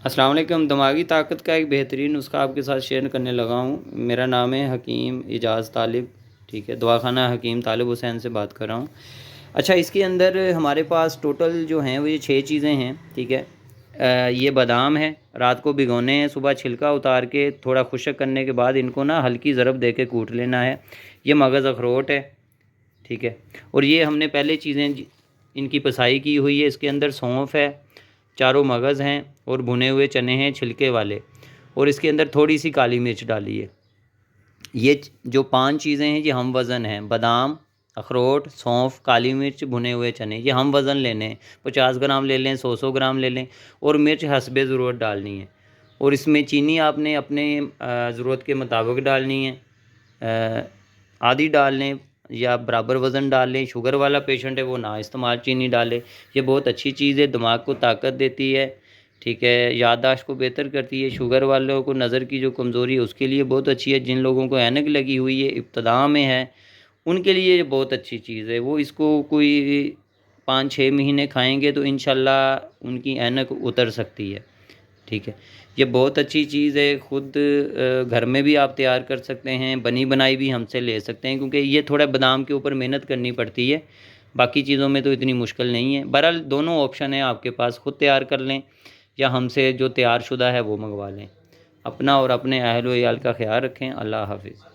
السلام علیکم۔ دماغی طاقت کا ایک بہترین نسخہ آپ کے ساتھ شیئر کرنے لگا ہوں۔ میرا نام ہے حکیم اعجاز طالب، ٹھیک ہے، دواخانہ حکیم طالب حسین سے بات کر رہا ہوں۔ اچھا، اس کے اندر ہمارے پاس ٹوٹل جو ہیں وہ یہ 6 چیزیں ہیں، ٹھیک ہے۔ یہ بادام ہے، رات کو بھگونے ہیں، صبح چھلکا اتار کے تھوڑا خشک کرنے کے بعد ان کو نا ہلکی ضرب دے کے کوٹ لینا ہے۔ یہ مغز اخروٹ ہے، ٹھیک ہے، اور یہ ہم نے پہلے چیزیں ان کی پسائی کی ہوئی ہے۔ اس کے اندر سونف ہے، چاروں مغز ہیں، اور بھنے ہوئے چنے ہیں چھلکے والے، اور اس کے اندر تھوڑی سی کالی مرچ ڈالی ہے۔ یہ جو 5 چیزیں ہیں یہ ہم وزن ہیں: بادام، اخروٹ، سونف، کالی مرچ، بھنے ہوئے چنے۔ یہ ہم وزن لینے ہیں، 50 گرام لے لیں، 100 گرام لے لیں، اور مرچ حسب ضرورت ڈالنی ہے۔ اور اس میں چینی آپ نے اپنے ضرورت کے مطابق ڈالنی ہے، آدھی ڈال لیں یا برابر وزن ڈال لیں۔ شوگر والا پیشنٹ ہے وہ نہ استعمال چینی ڈالے۔ یہ بہت اچھی چیز ہے، دماغ کو طاقت دیتی ہے، ٹھیک ہے، یادداشت کو بہتر کرتی ہے۔ شوگر والوں کو نظر کی جو کمزوری ہے اس کے لیے بہت اچھی ہے۔ جن لوگوں کو اینک لگی ہوئی ہے، ابتدا میں ہے، ان کے لیے یہ بہت اچھی چیز ہے۔ وہ اس کو کوئی 5-6 مہینے کھائیں گے تو انشاءاللہ ان کی اینک اتر سکتی ہے، ٹھیک ہے۔ یہ بہت اچھی چیز ہے، خود گھر میں بھی آپ تیار کر سکتے ہیں، بنی بنائی بھی ہم سے لے سکتے ہیں، کیونکہ یہ تھوڑا بادام کے اوپر محنت کرنی پڑتی ہے، باقی چیزوں میں تو اتنی مشکل نہیں ہے۔ بہرحال دونوں آپشن ہیں آپ کے پاس، خود تیار کر لیں یا ہم سے جو تیار شدہ ہے وہ منگوا لیں۔ اپنا اور اپنے اہل و عیال کا خیال رکھیں۔ اللہ حافظ۔